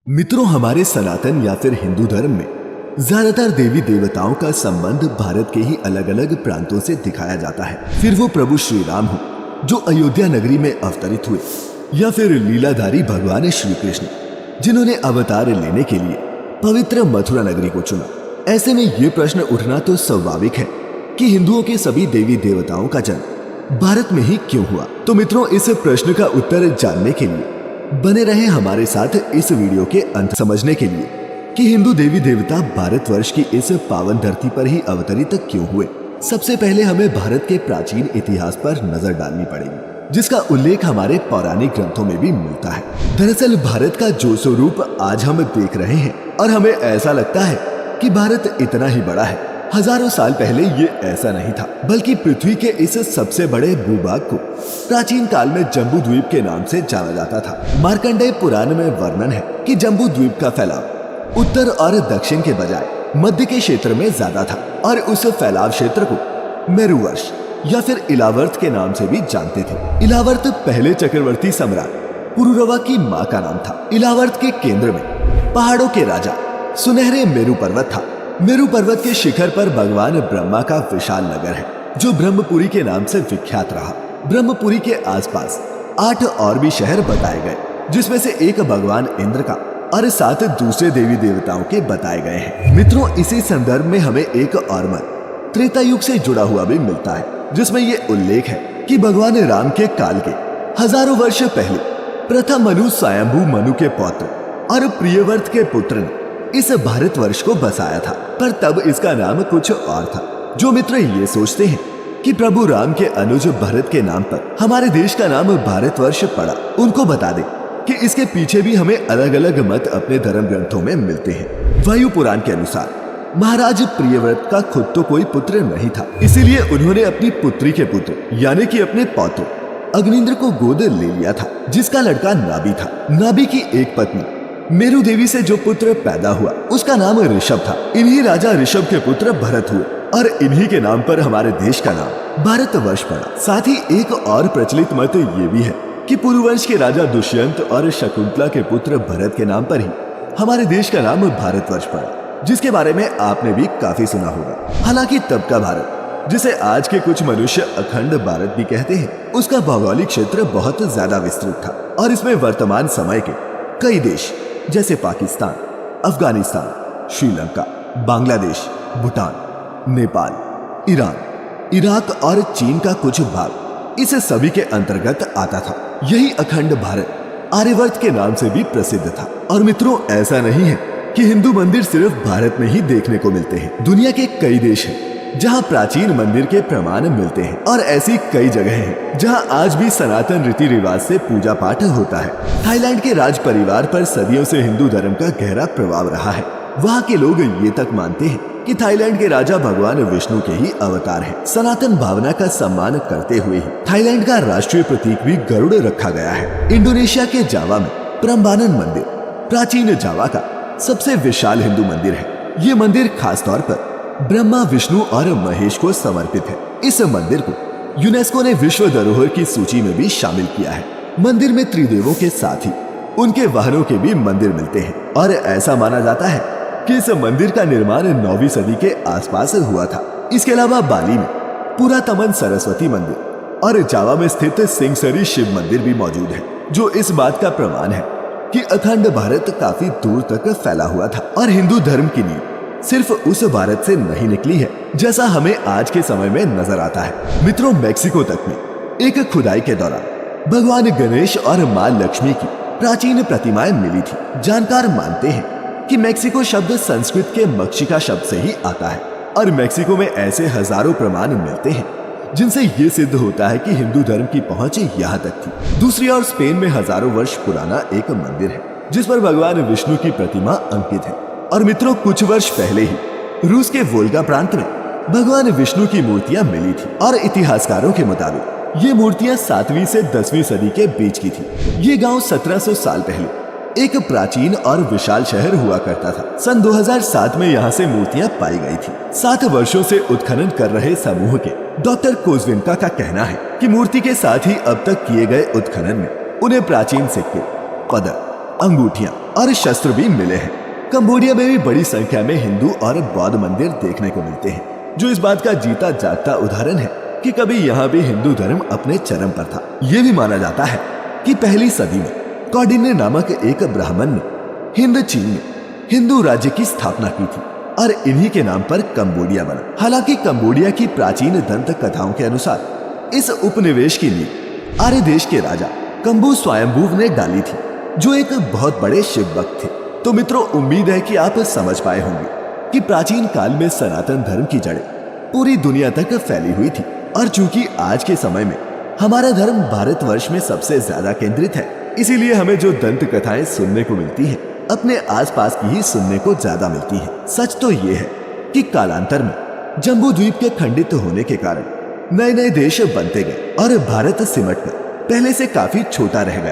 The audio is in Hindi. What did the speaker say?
मित्रों, हमारे सनातन या फिर हिंदू धर्म में ज्यादातर देवी देवताओं का संबंध भारत के ही अलग अलग प्रांतों से दिखाया जाता है। फिर वो प्रभु श्री राम हो जो अयोध्या नगरी में अवतरित हुए, या फिर लीलाधारी भगवान श्री कृष्ण जिन्होंने अवतार लेने के लिए पवित्र मथुरा नगरी को चुना। ऐसे में ये प्रश्न उठना तो स्वाभाविक है कि हिंदुओं के सभी देवी देवताओं का जन्म भारत में ही क्यों हुआ। तो मित्रों, इस प्रश्न का उत्तर जानने के लिए बने रहे हमारे साथ इस वीडियो के अंत, समझने के लिए कि हिंदू देवी देवता भारतवर्ष की इस पावन धरती पर ही अवतरित क्यों हुए। सबसे पहले हमें भारत के प्राचीन इतिहास पर नजर डालनी पड़ेगी, जिसका उल्लेख हमारे पौराणिक ग्रंथों में भी मिलता है। दरअसल भारत का जो स्वरूप आज हम देख रहे हैं और हमें ऐसा लगता है कि भारत इतना ही बड़ा है, हजारों साल पहले ये ऐसा नहीं था, बल्कि पृथ्वी के इस सबसे बड़े भूभाग को प्राचीन काल में जम्बू द्वीप के नाम से जाना जाता था। मार्कंडेय पुराण में वर्णन है कि जम्बू द्वीप का फैलाव उत्तर और दक्षिण के बजाय मध्य के क्षेत्र में ज्यादा था और उस फैलाव क्षेत्र को मेरुवर्ष या फिर इलावर्त के नाम से भी जानते थे। इलावर्त पहले चक्रवर्ती सम्राट पुरुरवा की मां का नाम था। इलावर्त के केंद्र में पहाड़ों के राजा सुनहरे मेरु पर्वत था। मेरु पर्वत के शिखर पर भगवान ब्रह्मा का विशाल नगर है जो ब्रह्मपुरी के नाम से विख्यात रहा। ब्रह्मपुरी के आसपास 8 और भी शहर बताए गए, जिसमें से एक भगवान इंद्र का और 7 दूसरे देवी देवताओं के बताए गए हैं। मित्रों, इसी संदर्भ में हमें एक और मत त्रेता युग से जुड़ा हुआ भी मिलता है, जिसमें ये उल्लेख है कि भगवान राम के काल के हजारों वर्ष पहले प्रथम मनु स्वयंभू मनु के पौत्र और प्रियव्रत के पुत्र ने इस भारतवर्ष को बसाया था। पर तब इसका नाम कुछ और था। जो मित्र ये सोचते हैं कि प्रभु राम के अनुज भरत के नाम पर हमारे देश का नाम भारतवर्ष पड़ा, उनको बता दें कि इसके पीछे भी हमें अलग अलग मत अपने धर्म ग्रंथों में मिलते हैं। वायु पुराण के अनुसार महाराज प्रियव्रत का खुद तो कोई पुत्र नहीं था, इसीलिए उन्होंने अपनी पुत्री के पुत्र यानी कि अपने पौत्र अग्निंद्र को गोद ले लिया था, जिसका लड़का नाभि था। नाभि की एक पत्नी मेरु देवी से जो पुत्र पैदा हुआ उसका नाम ऋषभ था। इन्हीं राजा ऋषभ के पुत्र भरत हुए और इन्हीं के नाम पर हमारे देश का नाम भारतवर्ष पड़ा। साथ ही एक और प्रचलित मत ये भी है कि पूर्ववंश के राजा दुष्यंत और शकुंतला के पुत्र भरत के नाम पर ही हमारे देश का नाम भारतवर्ष पड़ा, जिसके बारे में आपने भी काफी सुना होगा। हालांकि तब का भारत, जिसे आज के कुछ मनुष्य अखंड भारत भी कहते हैं, उसका भौगोलिक क्षेत्र बहुत ज्यादा विस्तृत था और इसमें वर्तमान समय के कई देश जैसे पाकिस्तान, अफगानिस्तान, श्रीलंका, बांग्लादेश, भूटान, नेपाल, ईरान, इराक और चीन का कुछ भाग इस सभी के अंतर्गत आता था। यही अखंड भारत आर्यवर्त के नाम से भी प्रसिद्ध था। और मित्रों, ऐसा नहीं है कि हिंदू मंदिर सिर्फ भारत में ही देखने को मिलते हैं। दुनिया के कई देश हैं जहां प्राचीन मंदिर के प्रमाण मिलते हैं और ऐसी कई जगह हैं जहां आज भी सनातन रीति रिवाज से पूजा पाठ होता है। थाईलैंड के राज परिवार पर सदियों से हिंदू धर्म का गहरा प्रभाव रहा है। वहां के लोग ये तक मानते हैं कि थाईलैंड के राजा भगवान विष्णु के ही अवतार हैं। सनातन भावना का सम्मान करते हुए ही थाईलैंड का राष्ट्रीय प्रतीक भी गरुड़ रखा गया है। इंडोनेशिया के जावा में प्रम्बानन मंदिर प्राचीन जावा का सबसे विशाल हिंदू मंदिर है। ये मंदिर खासतौर पर ब्रह्मा, विष्णु और महेश को समर्पित है। इस मंदिर को यूनेस्को ने विश्व धरोहर की सूची में भी शामिल किया है। मंदिर में त्रिदेवों के साथ ही उनके वाहनों के भी मंदिर मिलते हैं और ऐसा माना जाता है कि इस मंदिर का निर्माण 9वीं सदी के आसपास हुआ था। इसके अलावा बाली में पुरातमन सरस्वती मंदिर और जावा में स्थित सिंगसरी शिव मंदिर भी मौजूद है, जो इस बात का प्रमाण है कि अखंड भारत काफी दूर तक फैला हुआ था और हिंदू धर्म की नींव सिर्फ उस भारत से नहीं निकली है जैसा हमें आज के समय में नजर आता है। मित्रों, मैक्सिको तक में एक खुदाई के दौरान भगवान गणेश और मां लक्ष्मी की प्राचीन प्रतिमाएं मिली थी। जानकार मानते हैं कि मैक्सिको शब्द संस्कृत के मक्षिका शब्द से ही आता है और मैक्सिको में ऐसे हजारों प्रमाण मिलते हैं जिनसे ये सिद्ध होता है कि हिंदू धर्म की पहुंच यहाँ तक थी। दूसरी ओर स्पेन में हजारों वर्ष पुराना एक मंदिर है जिस पर भगवान विष्णु की प्रतिमा अंकित है। और मित्रों, कुछ वर्ष पहले ही रूस के वोल्गा प्रांत में भगवान विष्णु की मूर्तियां मिली थी और इतिहासकारों के मुताबिक ये मूर्तियां 7वीं से 10वीं सदी के बीच की थी। ये गांव 1700 साल पहले एक प्राचीन और विशाल शहर हुआ करता था। सन 2007 में यहाँ से मूर्तियां पाई गई थी। 7 वर्षों से उत्खनन कर रहे समूह के डॉक्टर कोजविनका का कहना है कि मूर्ति के साथ ही अब तक किए गए उत्खनन में उन्हें प्राचीन सिक्के, पदक, अंगूठियां और शस्त्र भी मिले हैं। कंबोडिया में भी बड़ी संख्या में हिंदू और बौद्ध मंदिर देखने को मिलते हैं, जो इस बात का जीता जागता उदाहरण है कि कभी यहाँ भी हिंदू धर्म अपने चरम पर था। ये भी माना जाता है कि पहली सदी में कौंडिन्य नामक एक ब्राह्मण ने हिंद चीन में हिंदू राज्य की स्थापना की थी और इन्हीं के नाम पर कंबोडिया बना। हालांकि कंबोडिया की प्राचीन दंत कथाओं के अनुसार इस उपनिवेश की नींव आर्य देश के राजा कंबू स्वयंभू ने डाली थी, जो एक बहुत बड़े शिव भक्त थे। तो मित्रों, उम्मीद है कि आप समझ पाए होंगे कि प्राचीन काल में सनातन धर्म की जड़ें पूरी दुनिया तक फैली हुई थी और चूंकि आज के समय में हमारा धर्म भारतवर्ष में सबसे ज्यादा केंद्रित है, इसीलिए हमें जो दंत कथाएं सुनने को मिलती हैं, अपने आसपास की ही सुनने को ज्यादा मिलती हैं। सच तो ये है कि कालांतर में जम्बू द्वीप के खंडित होने के कारण नए नए देश बनते गए और भारत सिमट कर पहले से काफी छोटा रह गया।